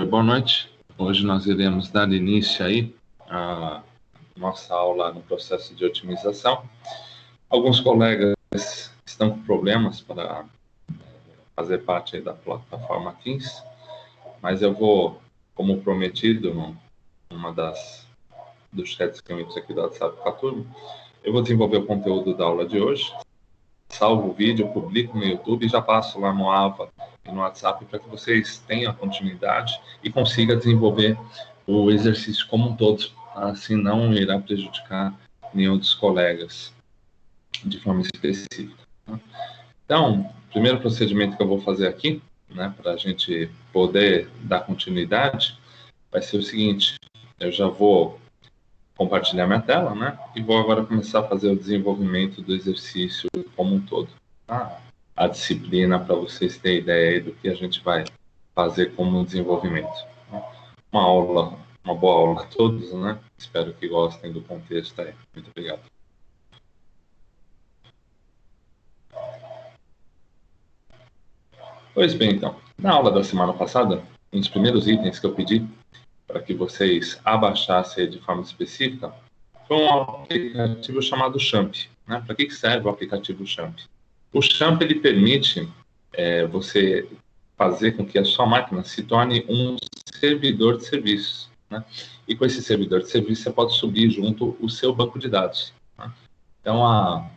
Boa noite. Hoje nós iremos dar início aí à nossa aula no processo de otimização. Alguns colegas estão com problemas para fazer parte aí da plataforma Teams, mas eu vou, como prometido, numa dos chats que eu entro aqui do WhatsApp com a turma, eu vou desenvolver o conteúdo da aula de hoje, salvo o vídeo, publico no YouTube e já passo lá no AVA e no WhatsApp para que vocês tenham a continuidade e consigam desenvolver o exercício como um todo. Assim não irá prejudicar nenhum dos colegas de forma específica. Então, o primeiro procedimento que eu vou fazer aqui, para a gente poder dar continuidade, vai ser o seguinte: eu já vou compartilhar minha tela, e vou agora começar a fazer o desenvolvimento do exercício como um todo. A disciplina, para vocês terem ideia aí do que a gente vai fazer como desenvolvimento. Uma boa aula a todos, Espero que gostem do contexto aí. Muito obrigado. Pois bem, então, na aula da semana passada, um dos primeiros itens que eu pedi para que vocês abaixassem de forma específica foi um aplicativo chamado Champ. Para que serve o aplicativo Champ? O Champ ele permite você fazer com que a sua máquina se torne um servidor de serviços. E com esse servidor de serviços você pode subir junto o seu banco de dados. Então, a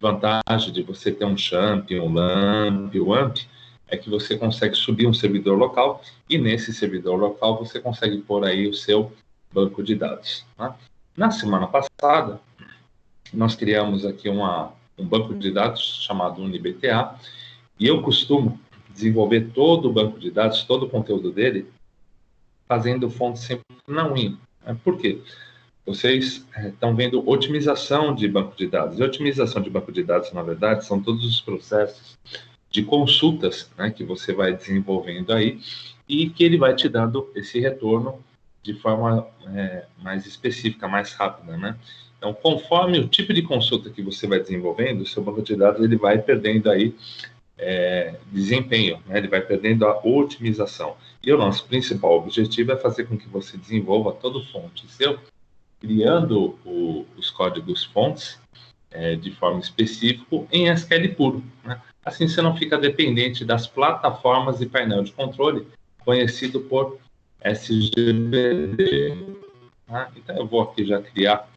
vantagem de você ter um Champ, um LAMP, um AMP, é que você consegue subir um servidor local e nesse servidor local você consegue pôr aí o seu banco de dados. Na semana passada, nós criamos aqui um banco de dados chamado UniBTA e eu costumo desenvolver todo o banco de dados, todo o conteúdo dele, fazendo fonte sempre na unha. Por quê? Vocês estão vendo otimização de banco de dados. E otimização de banco de dados, na verdade, são todos os processos de consultas que você vai desenvolvendo aí e que ele vai te dando esse retorno de forma mais específica, mais rápida, Então, conforme o tipo de consulta que você vai desenvolvendo, o seu banco de dados ele vai perdendo aí desempenho, ele vai perdendo a otimização. E o nosso principal objetivo é fazer com que você desenvolva todo fonte seu, criando os códigos fontes de forma específica em SQL puro. Assim você não fica dependente das plataformas e painel de controle conhecido por SGBD. Então eu vou aqui já criar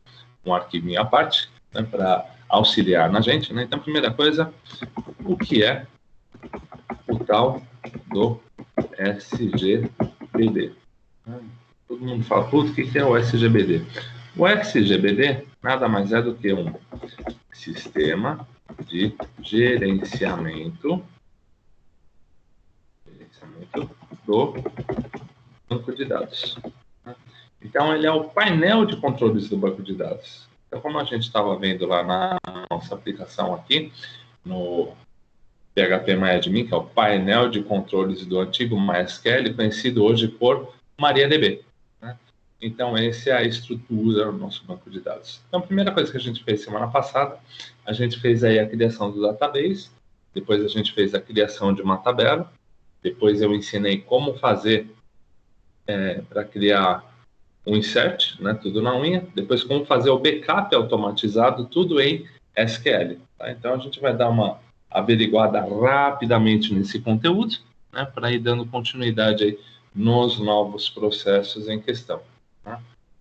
um arquivinho à parte para auxiliar na gente. Então, primeira coisa, o que é o tal do SGBD? Todo mundo fala, o que é o SGBD? O SGBD nada mais é do que um sistema de gerenciamento do banco de dados. Então, ele é o painel de controles do banco de dados. Então, como a gente estava vendo lá na nossa aplicação aqui, no PHP-MyAdmin, que é o painel de controles do antigo MySQL, conhecido hoje por MariaDB. Então, essa é a estrutura do nosso banco de dados. Então, a primeira coisa que a gente fez semana passada, a gente fez aí a criação do database, depois a gente fez a criação de uma tabela, depois eu ensinei como fazer para criar um insert, tudo na unha, depois como fazer o backup automatizado, tudo em SQL. Então, a gente vai dar uma averiguada rapidamente nesse conteúdo, para ir dando continuidade aí nos novos processos em questão.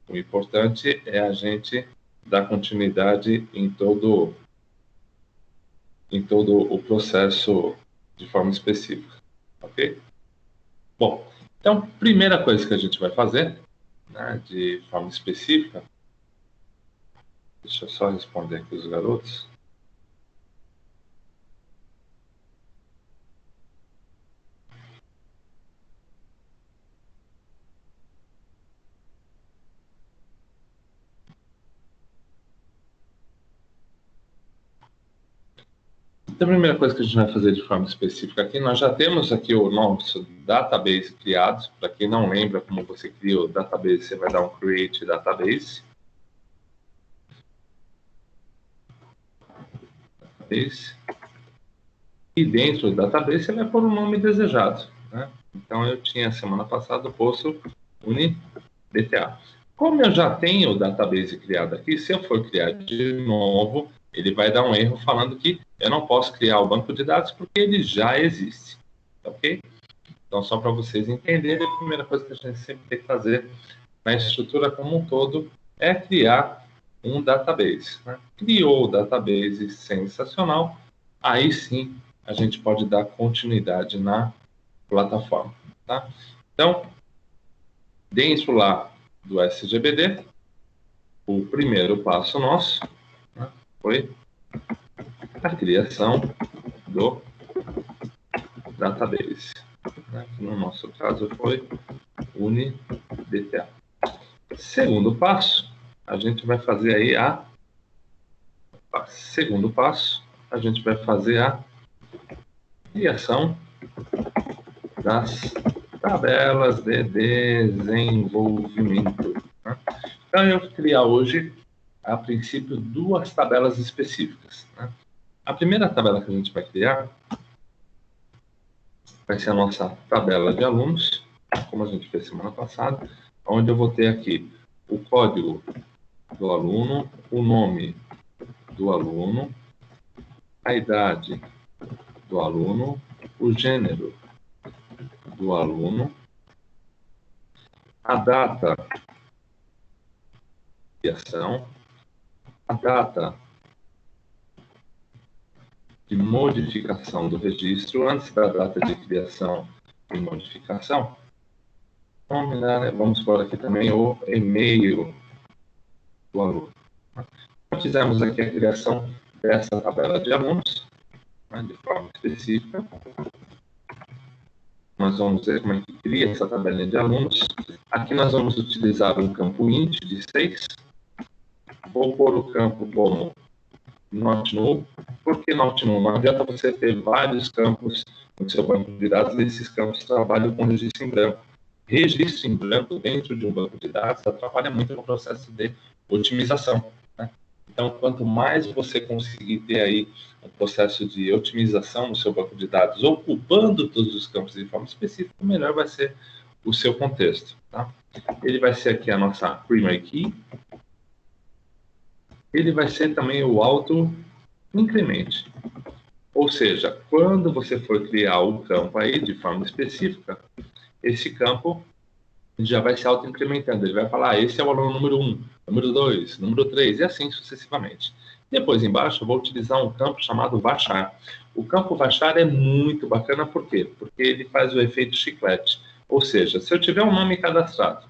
O importante é a gente dar continuidade em todo o processo de forma específica, ok? Bom, então, primeira coisa que a gente vai fazer, de forma específica, deixa eu só responder aqui os garotos. Então, a primeira coisa que a gente vai fazer de forma específica aqui, nós já temos aqui o nosso database criado. Para quem não lembra como você cria o database, você vai dar um create database. E dentro do database você vai pôr o nome desejado. Então, eu tinha semana passada posto UniDTA. Como eu já tenho o database criado aqui, se eu for criar de novo, ele vai dar um erro falando que eu não posso criar o banco de dados porque ele já existe. Ok? Então, só para vocês entenderem, a primeira coisa que a gente sempre tem que fazer na estrutura como um todo é criar um database. Né? Criou o database, sensacional. Aí sim, a gente pode dar continuidade na plataforma. Tá? Então, dentro lá do SGBD, o primeiro passo nosso, né, foi a criação do database. Né, que no nosso caso foi UniDTA. Segundo passo, a gente vai fazer aí segundo passo, a gente vai fazer a criação das tabelas de desenvolvimento. Né? Então, eu vou criar hoje, a princípio, duas tabelas específicas. Né? A primeira tabela que a gente vai criar vai ser a nossa tabela de alunos, como a gente fez semana passada, onde eu vou ter aqui o código do aluno, o nome do aluno, a idade do aluno, o gênero do aluno, a data de criação, a data de modificação do registro, antes da data de criação e modificação. Vamos pôr aqui também o e-mail do aluno. Nós fizemos aqui a criação dessa tabela de alunos, né, de forma específica. Nós vamos ver como é que cria essa tabela de alunos. Aqui nós vamos utilizar um campo int de 6. Vou pôr o campo como not null. Por que not null? Não adianta você ter vários campos no seu banco de dados, e esses campos trabalham com registro em branco. Registro em branco dentro de um banco de dados atrapalha muito no processo de otimização. Né? Então, quanto mais você conseguir ter aí um processo de otimização no seu banco de dados, ocupando todos os campos de forma específica, melhor vai ser o seu contexto. Tá? Ele vai ser aqui a nossa primary key. Ele vai ser também o auto-incremente. Ou seja, quando você for criar o campo aí de forma específica, esse campo já vai se auto-incrementando. Ele vai falar, esse é o aluno número 1, número 2, número 3, e assim sucessivamente. Depois, embaixo, eu vou utilizar um campo chamado varchar. O campo varchar é muito bacana, por quê? Porque ele faz o efeito chiclete. Ou seja, se eu tiver um nome cadastrado,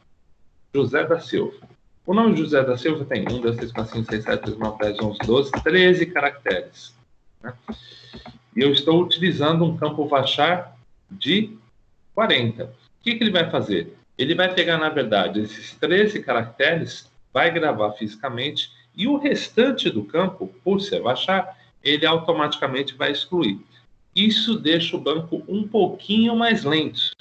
José da Silva, o nome José da Silva tem 1, 2, 3, 4, 5, 6, 7, 8, 9, 10, 11, 12, 13 caracteres. Né? E eu estou utilizando um campo varchar de 40. O que ele vai fazer? Ele vai pegar, na verdade, esses 13 caracteres, vai gravar fisicamente, e o restante do campo, por ser varchar, ele automaticamente vai excluir. Isso deixa o banco um pouquinho mais lento,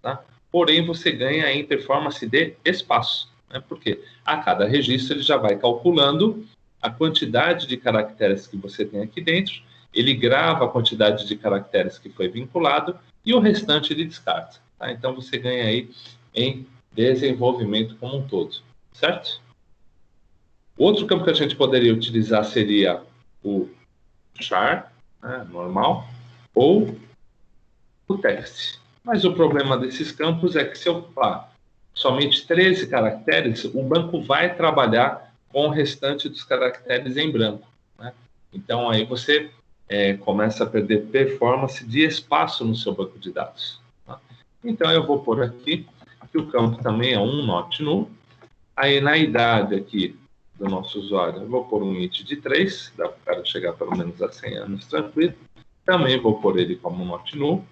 tá? Porém, você ganha em performance de espaço. Né? Porque a cada registro ele já vai calculando a quantidade de caracteres que você tem aqui dentro, ele grava a quantidade de caracteres que foi vinculado e o restante ele descarta. Tá? Então, você ganha aí em desenvolvimento como um todo, certo? O outro campo que a gente poderia utilizar seria o char, né, normal, ou o text. Mas o problema desses campos é que se eu ocupar somente 13 caracteres, o banco vai trabalhar com o restante dos caracteres em branco. Né? Então, aí você começa a perder performance de espaço no seu banco de dados. Tá? Então, eu vou pôr aqui que o campo também é um not null. Aí, na idade aqui do nosso usuário, eu vou pôr um int de 3, dá para o cara chegar pelo menos a 100 anos tranquilo. Também vou pôr ele como not null.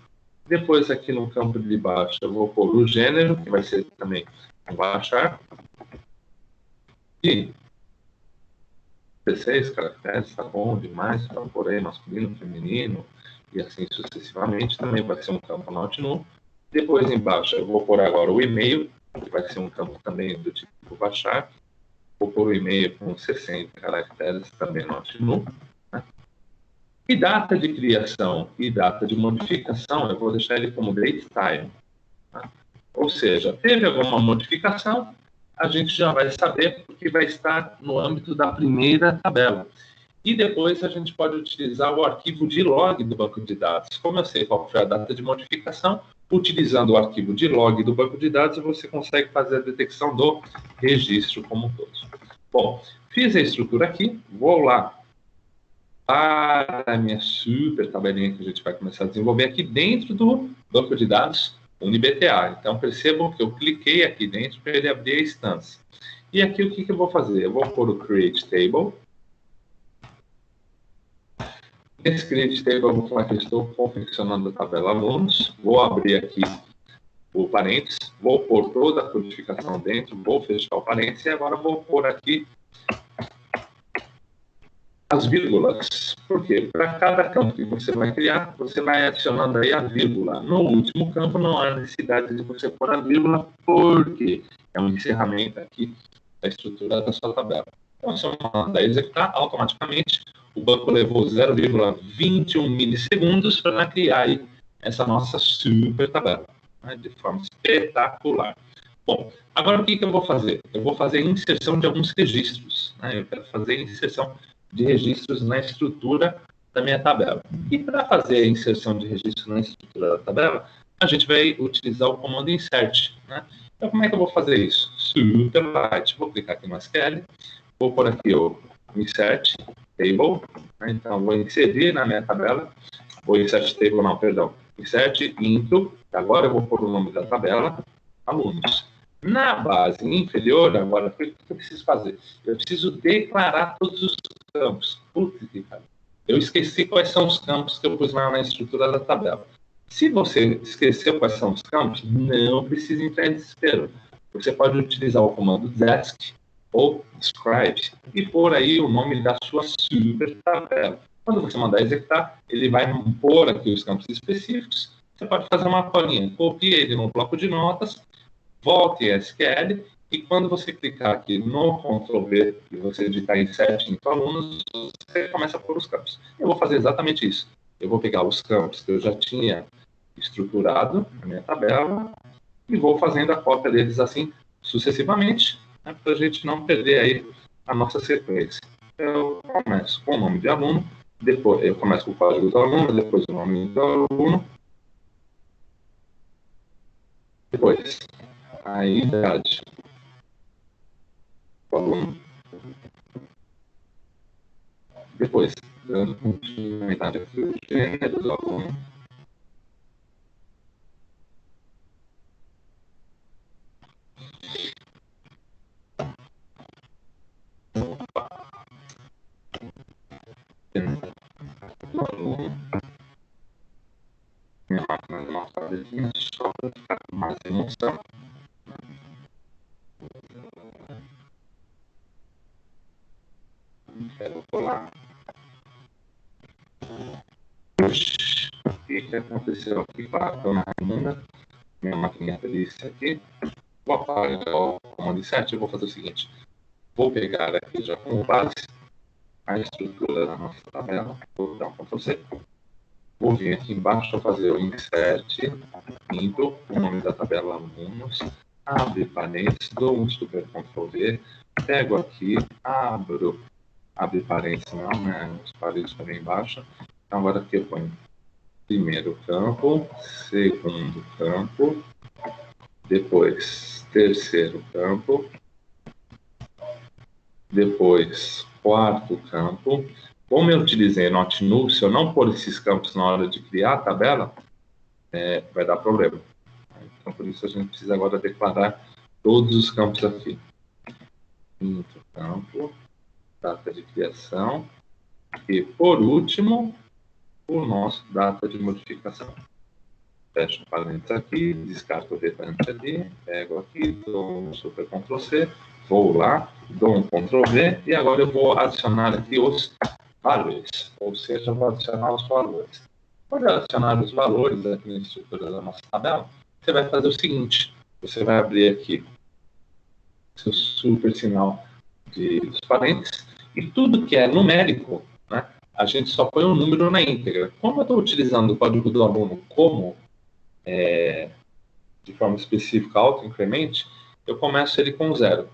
Depois, aqui no campo de baixo, eu vou pôr o gênero, que vai ser também um varchar. E 16 caracteres, tá bom demais, para pôr aí masculino, feminino, e assim sucessivamente. Também vai ser um campo not null. Depois, embaixo, eu vou pôr agora o e-mail, que vai ser um campo também do tipo varchar. Vou pôr o e-mail com 60 caracteres, também not null. Né? E data de criação e data de modificação, eu vou deixar ele como date time. Tá? Ou seja, teve alguma modificação, a gente já vai saber porque vai estar no âmbito da primeira tabela. E depois a gente pode utilizar o arquivo de log do banco de dados. Como eu sei qual foi a data de modificação, utilizando o arquivo de log do banco de dados, você consegue fazer a detecção do registro como um todo. Bom, fiz a estrutura aqui, vou lá para a minha super tabelinha que a gente vai começar a desenvolver aqui dentro do banco de dados UniBTA. Então, percebam que eu cliquei aqui dentro para ele abrir a instância. E aqui o que eu vou fazer? Eu vou pôr o Create Table. Nesse Create Table, eu vou falar que eu estou confeccionando a tabela alunos. Vou abrir aqui o parênteses, vou pôr toda a codificação dentro, vou fechar o parênteses e agora vou pôr aqui as vírgulas. Por quê? Para cada campo que você vai criar, você vai adicionando aí a vírgula. No último campo não há necessidade de você pôr a vírgula, porque é um encerramento aqui da estrutura da sua tabela. Então, se eu mandar executar, automaticamente o banco levou 0,21 milissegundos para criar aí essa nossa super tabela, né, de forma espetacular. Bom, agora o que eu vou fazer? Eu vou fazer a inserção de alguns registros. Né? Eu quero fazer a inserção de registros na estrutura da minha tabela. E para fazer a inserção de registros na estrutura da tabela, a gente vai utilizar o comando insert. Né? Então, como é que eu vou fazer isso? Superlight. Vou clicar aqui no SQL, vou pôr aqui o insert table. Né? Então, vou inserir na minha tabela. Vou insert table, não, perdão. Insert into. Agora eu vou pôr o nome da tabela, alunos. Na base inferior, agora, o que eu preciso fazer? Eu preciso declarar todos os campos. Putz, cara. Eu esqueci quais são os campos que eu pus lá na estrutura da tabela. Se você esqueceu quais são os campos, não precisa entrar em desespero. Você pode utilizar o comando desk ou scribe e pôr aí o nome da sua super tabela. Quando você mandar executar, ele vai pôr aqui os campos específicos. Você pode fazer uma colinha, copie ele no bloco de notas, volte em SQL, e quando você clicar aqui no Ctrl+V e você digitar insert em alunos, você começa a pôr os campos. Eu vou fazer exatamente isso. Eu vou pegar os campos que eu já tinha estruturado na minha tabela e vou fazendo a cópia deles assim sucessivamente, né, para a gente não perder aí a nossa sequência. Eu começo com o nome de aluno, depois eu começo com o código do aluno, depois o nome do aluno, depois a idade do aluno, depois dando continuidade aqui o gênero do aluno, minha máquina de uma tabelinha só para ficar com mais emoção. Quero colar. O que aconteceu aqui com a dona Raimunda? Minha máquina delícia aqui. Vou apagar o comando insert e vou fazer o seguinte. Vou pegar aqui já como base a estrutura da nossa tabela. Vou dar um Ctrl+C. Vou vir aqui embaixo para fazer o insert into, o nome da tabela alunos, abre parênteses, dou um super Ctrl+V, pego aqui, abre parênteses não, né, os parênteses para embaixo. Então agora aqui eu ponho primeiro campo, segundo campo, depois terceiro campo, depois quarto campo. Como eu utilizei Not Null, se eu não pôr esses campos na hora de criar a tabela, vai dar problema. Então, por isso, a gente precisa agora declarar todos os campos aqui. Quinto campo, data de criação, e, por último, o nosso data de modificação. Fecho o parênteses aqui, descarto o restante ali, pego aqui, dou um super Ctrl+C, vou lá, dou um Ctrl+V, e agora eu vou adicionar aqui os valores, ou seja, eu vou adicionar os valores. Quando eu adicionar os valores aqui na estrutura da nossa tabela, você vai fazer o seguinte, você vai abrir aqui seu super sinal dos parênteses, e tudo que é numérico, né, a gente só põe um número na íntegra. Como eu estou utilizando o código do aluno como de forma específica auto-incremente, eu começo ele com 0.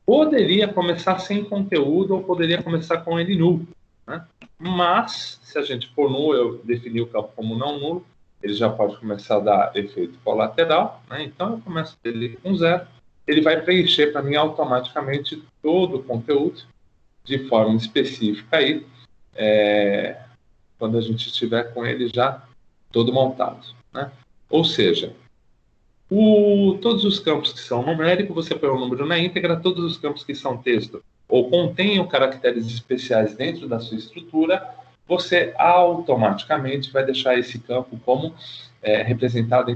Poderia começar sem conteúdo ou poderia começar com ele nulo, né? Mas, se a gente for nulo, eu definir o campo como não nulo, ele já pode começar a dar efeito colateral, né? Então eu começo ele com 0. Ele vai preencher para mim automaticamente todo o conteúdo de forma específica aí, quando a gente estiver com ele já todo montado, né? Ou seja, todos os campos que são numérico, você põe o número na íntegra, todos os campos que são texto ou contenham caracteres especiais dentro da sua estrutura, você automaticamente vai deixar esse campo como representado em